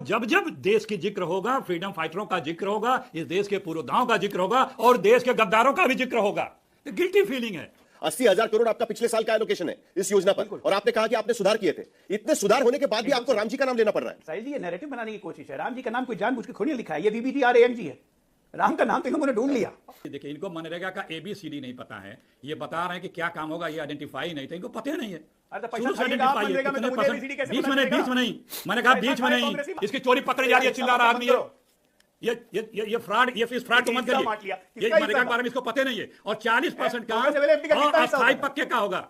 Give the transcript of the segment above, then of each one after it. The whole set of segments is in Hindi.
जब जब देश की जिक्र होगा, फ्रीडम फाइटरों का जिक्र होगा, इस देश के पुरोधाओं का जिक्र होगा और देश के गद्दारों का भी जिक्र होगा, तो गिल्टी फीलिंग है। 80,000 करोड़ आपका पिछले साल का एलोकेशन है इस योजना पर, और आपने कहा कि आपने सुधार किए थे। इतने सुधार होने के बाद भी आपको राम जी का नाम लेना पड़ रहा है। साहिल जी, ये नैरेटिव बनाने की कोशिश है। राम जी का नाम कोई जानबूझ के थोड़ी लिखा है, ये VBGRAMG है। राम का नाम तो इन लोगों ने ढूंढ लिया। देखिए, इनको मनरेगा का ABCD नहीं पता है। ये बता रहे हैं कि क्या काम होगा, ये आइडेंटिफाई नहीं था, इनको पता नहीं है। शुरू से identify है, कितने परसेंट? बीच में नहीं, मैंने कहा बीच में नहीं। इसकी चोरी पकड़ी जा रही है, चिल्ला रहा आदमी है। ये फ्रॉड, ये इस फ्रॉड को मत करिए। ये मनरेगा के बारे में इसको पता नहीं है। और 40% का अस्थायी पक्के का होगा।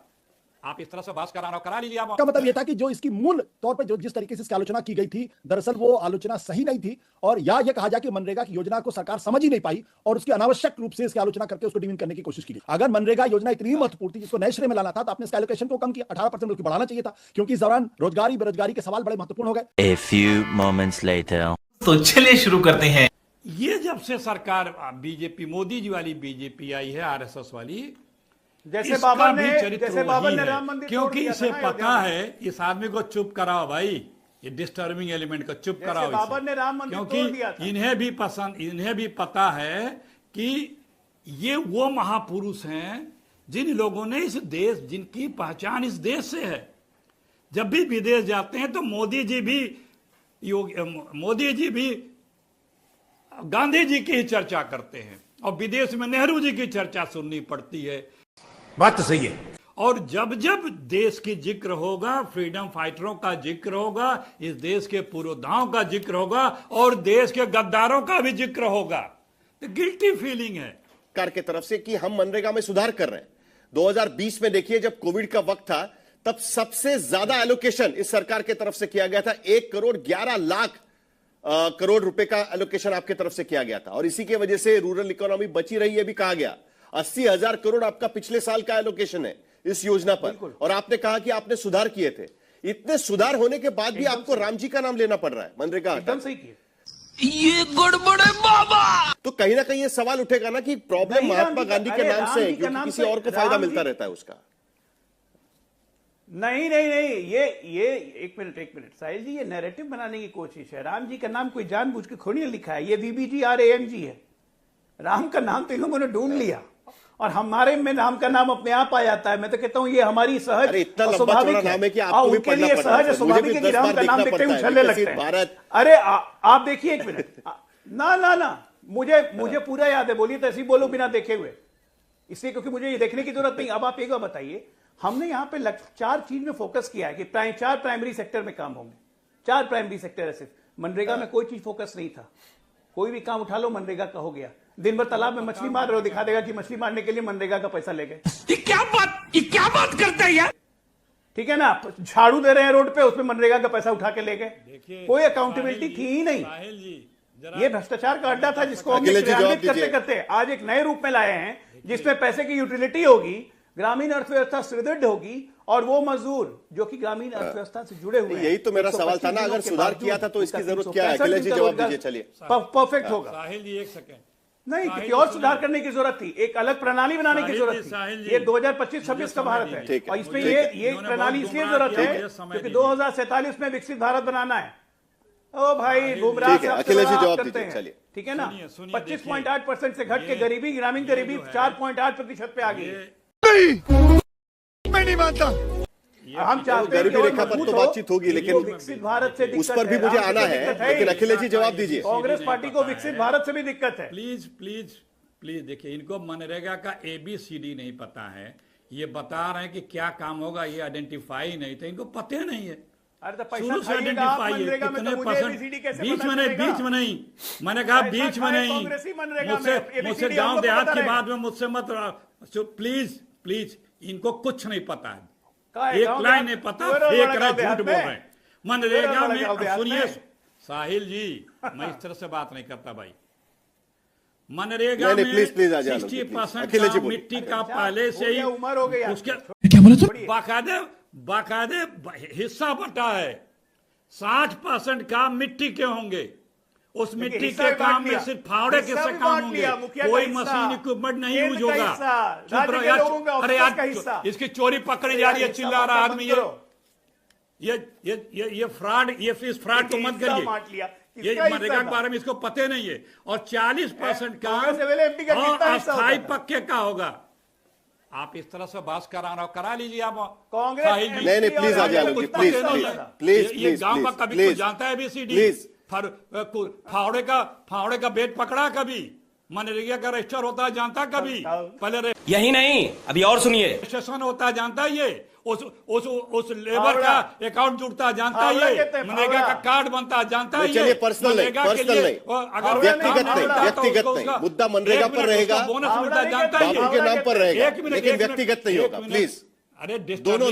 आप इस तरह से बात करा लीजिए। आप का मतलब यह था कि जो इसकी मूल तौर पर जो जिस तरीके से इसकी आलोचना की गई थी, दरअसल वो आलोचना सही नहीं थी, और या यह कहा जाए कि मनरेगा की योजना को सरकार समझ ही नहीं पाई और उसकी अनावश्यक रूप से इसकी आलोचना करके उसको डिमीन करने की कोशिश की गई। अगर मनरेगा योजना इतनी महत्वपूर्ण थी, जिसको नए सिरे में लाना था, तो आपने इसका एलोकेशन को कम किया, 18% उसको बढ़ाना चाहिए था, क्योंकि इस दौरान रोजगारी बेरोजगारी के सवाल बड़े महत्वपूर्ण हो गए। A few moments later. तो चलिए शुरू करते हैं। ये जब से सरकार बीजेपी, मोदी जी वाली बीजेपी आई है, RSS वाली, जैसे बाबर ने है, राम मंदिर क्योंकि इसे पता है इस आदमी को चुप कराओ भाई, ये डिस्टर्बिंग एलिमेंट को चुप कराओ। बाबर ने राम मंदिर तोड़ दिया था। क्योंकि इन्हें भी पता है कि ये वो महापुरुष हैं जिन लोगों ने इस देश, जिनकी पहचान इस देश से है। जब भी विदेश जाते हैं तो मोदी जी भी गांधी जी की ही चर्चा करते हैं, और विदेश में नेहरू जी की चर्चा सुननी पड़ती है। बात तो सही है। और जब जब देश की जिक्र होगा, फ्रीडम फाइटरों का जिक्र होगा, इस देश के पुरोधाओं का जिक्र होगा और देश के गद्दारों का भी जिक्र होगा, तो गिल्टी फीलिंग है सरकार की तरफ से कि हम मनरेगा में सुधार कर रहे हैं। 2020 में देखिए, जब कोविड का वक्त था, तब सबसे ज्यादा एलोकेशन इस सरकार की तरफ से किया गया था। 1,11,00,000 करोड़ रुपए का एलोकेशन आपके तरफ से किया गया था, और इसी की वजह से रूरल इकोनॉमी बची रही है भी कहा गया। 80,000 करोड़ आपका पिछले साल का एलोकेशन है इस योजना पर, और आपने कहा कि आपने सुधार किए थे। इतने सुधार होने के बाद भी आपको राम जी का नाम लेना पड़ रहा है मनरेगा। एकदम सही किया। ये गड़बड़ है बाबा। तो कहीं ना कहीं ये सवाल उठेगा ना कि प्रॉब्लम महात्मा गांधी के नाम से है, क्योंकि किसी और को फायदा मिलता रहता है उसका। नहीं, ये एक मिनट साहिल जी, ये नैरेटिव बनाने की कोशिश है। राम जी का नाम कोई जानबूझ के थोड़ी लिखा है, ये VBGRAMG है। राम का नाम तो इन लोगों ने ढूंढ लिया, और हमारे में राम का नाम अपने आप आ जाता है। मैं तो कहता हूं ये हमारी सहज और स्वाभाविक है, और उनके लिए सहज और स्वाभाविक है कि राम का नाम देखते ही उछलने लगते हैं। अरे आप देखिए, एक मिनट ना, मुझे पूरा याद है। बोलिए तो ऐसे ही बोलो बिना देखे हुए, इसलिए क्योंकि मुझे ये देखने की जरूरत नहीं। अब आप एक बार बताइए, हमने यहां पे 4 चीज में फोकस किया है कि 4 प्राइमरी सेक्टर में काम होंगे। 4 प्राइमरी सेक्टर है सिर्फ। मनरेगा में कोई चीज फोकस नहीं था। कोई भी काम उठा लो, मनरेगा का हो गया। दिन भर तालाब में मछली मार रहे हो, दिखा देगा कि मछली मारने के लिए मनरेगा का पैसा ले गए। ये क्या बात करते हैं यार। ठीक है ना, झाड़ू दे रहे हैं रोड पे, उसमें मनरेगा का पैसा उठा के ले गए। कोई अकाउंटेबिलिटी थी ही नहीं। ये भ्रष्टाचार का अड्डा था, जिसको हम क्रियान्वित करते करते आज एक नए रूप में लाए हैं, जिसमें पैसे की यूटिलिटी होगी, ग्रामीण अर्थव्यवस्था सुदृढ़ होगी, और वो मजदूर जो कि ग्रामीण अर्थव्यवस्था से जुड़े हुए हैं। यही तो मेरा सवाल था ना, अगर सुधार किया था तो इसकी जरूरत क्या है? अखिलेश जी जवाब दीजिए। चलिए, परफेक्ट होगा। साहिल जी, एक सेकंड। नहीं, किसी और सुधार करने की जरूरत थी, एक अलग प्रणाली बनाने की जरूरत थी। ये 2025-26 का भारत है, और इसमें ये प्रणाली इसलिए जरूरत है क्योंकि 2047 में विकसित भारत बनाना है। ओ भाई, गुमराह से अखिलेश जी जवाब दीजिए। चलिए, ठीक है ना। 25.8% से घट के गरीबी, ग्रामीण गरीबी 4.8% पे आ गई है। मैं नहीं मानता। हम चाहते हैं गरीबी रेखा पर तो बातचीत होगी, लेकिन विकसित भारत से उस पर भी मुझे आना है। लेकिन अखिलेश जी जवाब दीजिए। कांग्रेस पार्टी को विकसित भारत से भी दिक्कत है। प्लीज देखिए, इनको मनरेगा का ABCD नहीं पता है। ये बता रहे हैं कि क्या काम होगा, ये आइडेंटिफाई नहीं थे, इनको पता नहीं है। शुरू से आइडेंटिफाई है, कितने परसेंट? बीच में नहीं, मैंने कहा बीच में नहीं। मुझसे गांव देहात की बात में मुझसे मत। प्लीज, इनको कुछ नहीं पता है, एक लाइन नहीं पता, फेंक रहे, झूठ बोल रहे हैं। मनरेगा में सुनिए साहिल जी, मैं इस तरह से बात नहीं करता भाई। मनरेगा में 60% मिट्टी का पहले से ही उसके बाकायदे हिस्सा बटा है। 60% काम मिट्टी के होंगे। उस मिट्टी के काम में सिर्फ फावड़े के से काम होंगे, कोई मशीन इक्विपमेंट नहीं यूज होगा। अरे यार, इसकी चोरी पकड़ी जा रही है, चिल्ला रहा आदमी है। ये फ्रॉड, ये इस फ्रॉड को मत करिए। ये मनरेगा के बारे में इसको पता नहीं है। और 40% काम अस्थायी पक्के का होगा। आप इस तरह से बात करा लीजिए आप कांग्रेस। नहीं प्लीज आ जाए, प्लीज ये गांव का कभी कोई जानता है ABCD? फावड़े का बेट पकड़ा कभी? मनरेगा का रजिस्टर होता है जानता कभी? पहले यही नहीं, अभी और सुनिए, रजिस्ट्रेशन होता है जानता है ये? उस लेबर का अकाउंट जुड़ता जानता है ये? मनरेगा का कार्ड बनता है जानता है ये? चलिए पर्सनल नहीं, अगर व्यक्तिगत नहीं, मुद्दा मनरेगा पर रहेगा, बोनस मिलता जानता है बाबू के नाम पर रहेगा, लेकिन व्यक्तिगत नहीं होगा प्लीज। अरे दोनों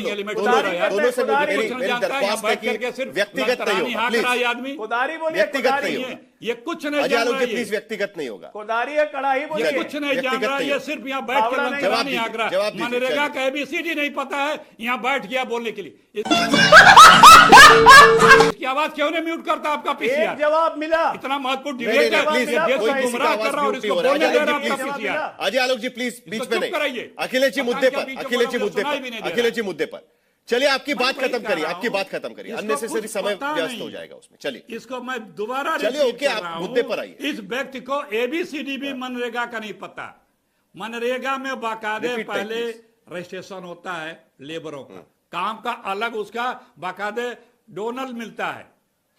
से मेरी दरख्वास्त है कि व्यक्तिगत नहीं होगा प्लीज। आदमी व्यक्तिगत नहीं होगा, ये कुछ नहीं अजय आलोक जी प्लीज व्यक्तिगत नहीं होगा। कोदारी है, कड़ाही बोलिए, ये कुछ नहीं जान रहा, ये सिर्फ यहाँ बैठ के मंत्रालय नहीं आग रहा, मनरेगा का ABCD नहीं पता है, यहाँ बैठ गया बोलने के लिए। इसकी आवाज क्यों नहीं म्यूट करता आपका PCR? जवाब मिला। इतना महत्वपूर्ण डिबेट है, गुमराह कर रहा और इसको बोलने दे रहा आपका PCR। अजय आलोक जी प्लीज बीच में नहीं। अखिलेश जी मुद्दे पर चलिए, आपकी बात खत्म करिए, अननेसेसरी समय व्यस्त हो जाएगा उसमें। चलिए इसको मैं दोबारा चलिए, ओके, आप मुद्दे पर आइए। इस व्यक्ति को ABCD भी मनरेगा का नहीं पता। मनरेगा में बाकायदे पहले रजिस्ट्रेशन होता है लेबरों का, काम का अलग उसका बाकायदे डोनल मिलता है,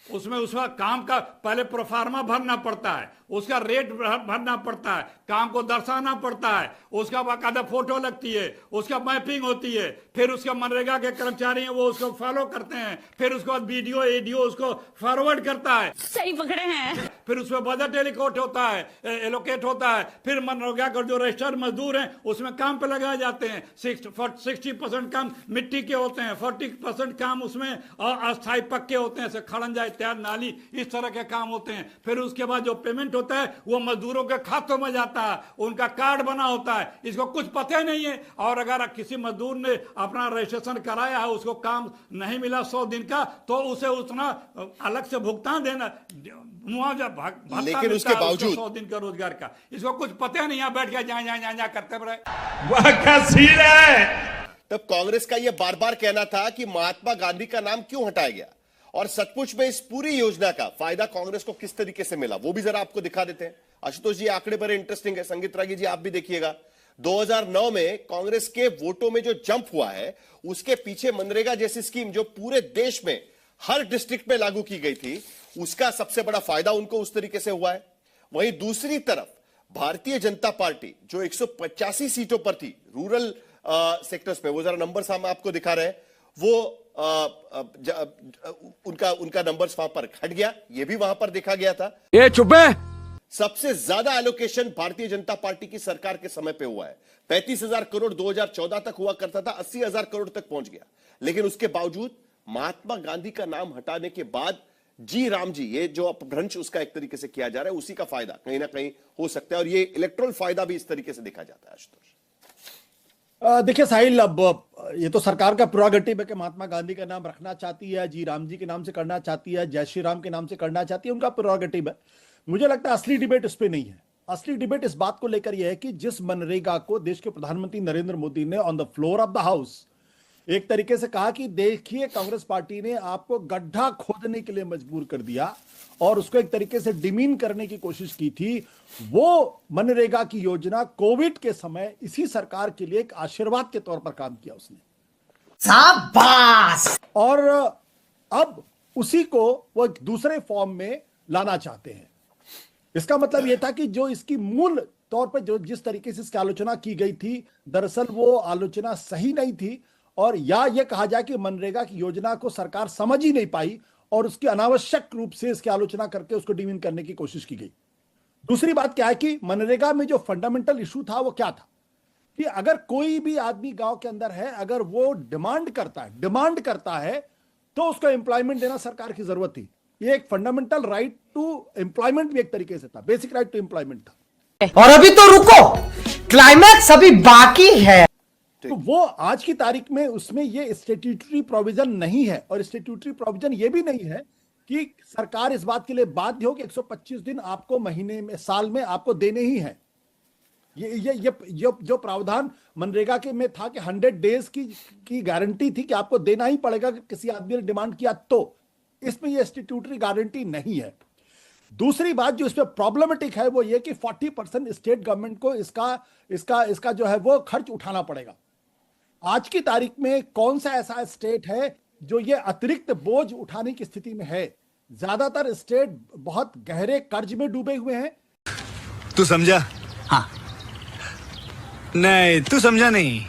उसमें उसका काम का पहले प्रोफार्मा भरना पड़ता है, उसका रेट भरना पड़ता है, काम को दर्शाना पड़ता है, उसका बाकायदा फोटो लगती है, उसका मैपिंग होती है, फिर उसका मनरेगा के कर्मचारी हैं वो उसको फॉलो करते हैं, फिर उसके बाद वीडियो एडियो उसको फॉरवर्ड करता है। सही पकड़े हैं। फिर उसमें बजट एलोकेट होता है, फिर मनरेगा का जो रजिस्टर्ड मजदूर हैं उसमें काम पे लगाए जाते हैं। 60% काम मिट्टी के होते हैं, 40% काम उसमें अस्थायी पक्के होते हैं, खड़ंजा इत्यादि नाली इस तरह के काम होते हैं। फिर उसके बाद जो पेमेंट होता है वो मजदूरों के खातों में जाता है, उनका कार्ड बना होता है, इसको कुछ पता नहीं है। और अगर किसी मजदूर ने अपना रजिस्ट्रेशन कराया है, उसको काम नहीं मिला 100 दिन का, तो उसे उतना अलग से भुगतान देना, मुआवजा लेकिन उसके बावजूद 100 दिन का रोजगार का, इसको कुछ पता नहीं। यहाँ बैठ के जा करते रहे। तब कांग्रेस का यह बार बार कहना था कि महात्मा गांधी का नाम क्यों हटाया गया, और सचमुच में इस पूरी योजना का फायदा कांग्रेस को किस तरीके से मिला, वो भी जरा आपको दिखा देते हैं। आशुतोष जी आंकड़े बड़े इंटरेस्टिंग है, संगीत रागी जी आप भी देखिएगा। 2009 में कांग्रेस के वोटों में जो जंप हुआ है, उसके पीछे मनरेगा जैसी स्कीम जो पूरे देश में हर डिस्ट्रिक्ट में लागू की गई थी, उसका सबसे बड़ा फायदा उनको उस तरीके से हुआ है। वहीं दूसरी तरफ भारतीय जनता पार्टी जो 185 सीटों पर थी रूरल सेक्टर्स में, वो जरा नंबर्स हम आपको दिखा रहे हैं, वो उनका नंबर्स वहां पर घट गया, ये भी वहां पर देखा गया था। ये चुप है। सबसे ज्यादा एलोकेशन भारतीय जनता पार्टी की सरकार के समय पे हुआ है, 35,000 करोड़ 2014 तक हुआ करता था, 80,000 करोड़ तक पहुंच गया। लेकिन उसके बावजूद महात्मा गांधी का नाम हटाने के बाद जी राम जी, ये जो अपभ्रंश उसका एक तरीके से किया जा रहा है, उसी का फायदा कहीं ना कहीं हो सकता है, और ये इलेक्ट्रल फायदा भी इस तरीके से देखा जाता है। आशुतोष देखिए साहिल, अब ये तो सरकार का प्रोगेटिव है कि महात्मा गांधी का नाम रखना चाहती है, जी राम जी के नाम से करना चाहती है, जय श्री राम के नाम से करना चाहती है, उनका प्रोगेटिव है। मुझे लगता है असली डिबेट इस पे नहीं है। असली डिबेट इस बात को लेकर यह है कि जिस मनरेगा को देश के प्रधानमंत्री नरेंद्र मोदी ने on the floor of the house एक तरीके से कहा कि देखिए कांग्रेस पार्टी ने आपको गड्ढा खोदने के लिए मजबूर कर दिया और उसको एक तरीके से डिमीन करने की कोशिश की थी, वो मनरेगा की योजना कोविड के समय इसी सरकार के लिए एक आशीर्वाद के तौर पर काम किया उसने। शाबाश। और अब उसी को वो एक दूसरे फॉर्म में लाना चाहते हैं। इसका मतलब यह था कि जो इसकी मूल तौर पर जो जिस तरीके से इसकी आलोचना की गई थी, दरअसल वो आलोचना सही नहीं थी, और या यह कहा जाए कि मनरेगा की योजना को सरकार समझ ही नहीं पाई और उसकी अनावश्यक रूप से इसकी आलोचना करके उसको डिमीन करने की कोशिश की गई। दूसरी बात क्या है कि मनरेगा में जो फंडामेंटल इशू था वो क्या था कि अगर कोई भी आदमी गांव के अंदर है, अगर वो डिमांड करता है तो उसको एम्प्लॉयमेंट देना सरकार की जरूरत थी। ये एक फंडामेंटल राइट टू एम्प्लॉयमेंट भी एक तरीके से था, बेसिक राइट टू एम्प्लॉयमेंट था। और अभी तो रुको, क्लाइमैक्स अभी बाकी है। तो वो आज की तारीख में उसमें ये स्टैट्यूटरी प्रोविजन नहीं है, और स्टैट्यूटरी प्रोविजन ये भी नहीं है कि सरकार इस बात के लिए बाध्य हो कि 125 दिन आपको महीने में, साल में आपको देने ही है। ये जो प्रावधान मनरेगा के में था कि 100 डेज की गारंटी थी कि आपको देना ही पड़ेगा कि किसी आदमी ने डिमांड किया, तो इसमें ये स्टैट्यूटरी गारंटी नहीं है। दूसरी बात जो इसमें प्रॉब्लमेटिक है वो ये कि 40% स्टेट गवर्नमेंट को इसका जो है वो खर्च उठाना पड़ेगा। आज की तारीख में कौन सा ऐसा स्टेट है जो ये अतिरिक्त बोझ उठाने की स्थिति में है? ज्यादातर स्टेट बहुत गहरे कर्ज में डूबे हुए हैं। तू समझा? हाँ। नहीं, तू समझा नहीं।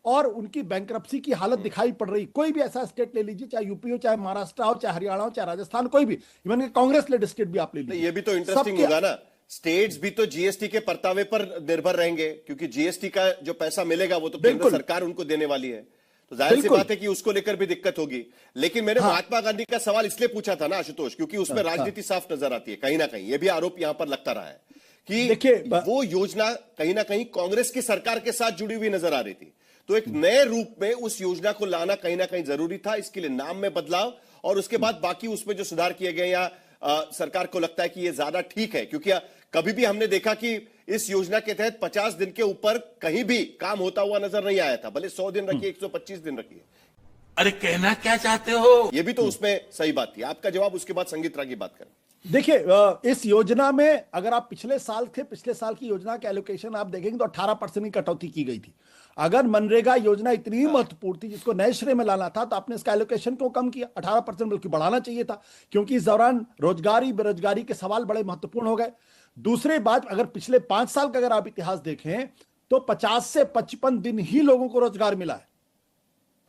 और उनकी बैंक्रप्सी की हालत दिखाई पड़ रही। कोई भी ऐसा स्टेट ले लीजिए, चाहे यूपी हो, चाहे महाराष्ट्र हो, चाहे हरियाणा हो, चाहे राजस्थान, कोई भी, इवन कांग्रेस लेड स्टेट भी आप ले लीजिए। ये भी तो इंटरेस्टिंग होगा ना, स्टेट्स भी तो जीएसटी के परतावे पर निर्भर रहेंगे, क्योंकि जीएसटी का जो पैसा मिलेगा वो तो केंद्र सरकार उनको देने वाली है, तो जाहिर सी बात है कि उसको लेकर भी दिक्कत होगी। लेकिन मैंने महात्मा गांधी का सवाल इसलिए पूछा था ना आशुतोष, क्योंकि उसमें राजनीति साफ नजर आती है कहीं ना कहीं। ये भी आरोप यहां पर लगता रहा है कि देखिए वो योजना कहीं ना कहीं कांग्रेस की सरकार के साथ जुड़ी हुई नजर आ रही थी, तो एक नए रूप में उस योजना को लाना कहीं ना कहीं जरूरी था। इसके लिए नाम में बदलाव और उसके बाद बाकी उसमें जो सुधार किए गए या सरकार को लगता है कि ये ज्यादा ठीक है, क्योंकि कभी भी हमने देखा कि इस योजना के तहत 50 दिन के ऊपर कहीं भी काम होता हुआ नजर नहीं आया था, भले 100 दिन रखिए, 125 दिन रखिए। अरे कहना क्या चाहते हो? ये भी तो उसमें सही बात थी। आपका जवाब उसके बाद संगीत राग की बात करें। देखिए, इस योजना में अगर आप पिछले साल की योजना के एलोकेशन आप देखेंगे तो 18% की कटौती की गई थी। अगर मनरेगा योजना इतनी महत्वपूर्ण थी जिसको नए श्रेय में लाना था, तो आपने इसका एलोकेशन क्यों कम किया? 18% बल्कि बढ़ाना चाहिए था, क्योंकि इस दौरान रोजगारी बेरोजगारी के सवाल बड़े महत्वपूर्ण हो गए। दूसरी बात, अगर पिछले 5 साल का अगर आप इतिहास देखें तो 50 से 55 दिन ही लोगों को रोजगार मिला है।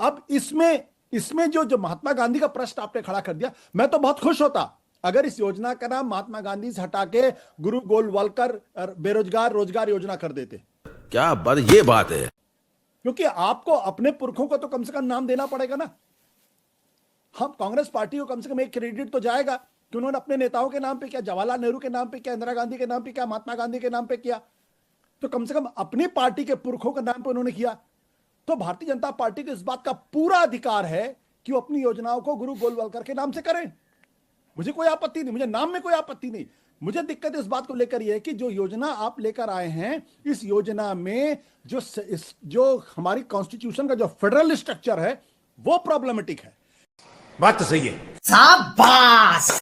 अब इसमें जो महात्मा गांधी का प्रश्न आपने खड़ा कर दिया, मैं तो बहुत खुश होता अगर इस योजना का नाम महात्मा गांधी से हटा के गुरु गोलवलकर बेरोजगार रोजगार योजना कर देते। क्या बात, ये बात है, क्योंकि आपको अपने पुरखों को तो कम से कम नाम देना पड़ेगा ना। हम कांग्रेस पार्टी को कम से कम एक क्रेडिट तो जाएगा कि उन्होंने अपने नेताओं के नाम पे किया, जवाहरलाल नेहरू के नाम पे किया, इंदिरा गांधी के नाम पे किया, महात्मा गांधी के नाम पे किया, तो कम से कम अपनी पार्टी के पुरखों के नाम पे उन्होंने किया। तो भारतीय जनता पार्टी को इस बात का पूरा अधिकार है कि वो अपनी योजनाओं को गुरु गोलवलकर के नाम से करें। मुझे कोई आपत्ति नहीं, मुझे नाम में कोई आपत्ति नहीं। मुझे दिक्कत इस बात को लेकर यह है कि जो योजना आप लेकर आए हैं, इस योजना में जो हमारी कॉन्स्टिट्यूशन का जो फेडरल स्ट्रक्चर है वो प्रॉब्लमेटिक है। बात तो सही है। शाबाश।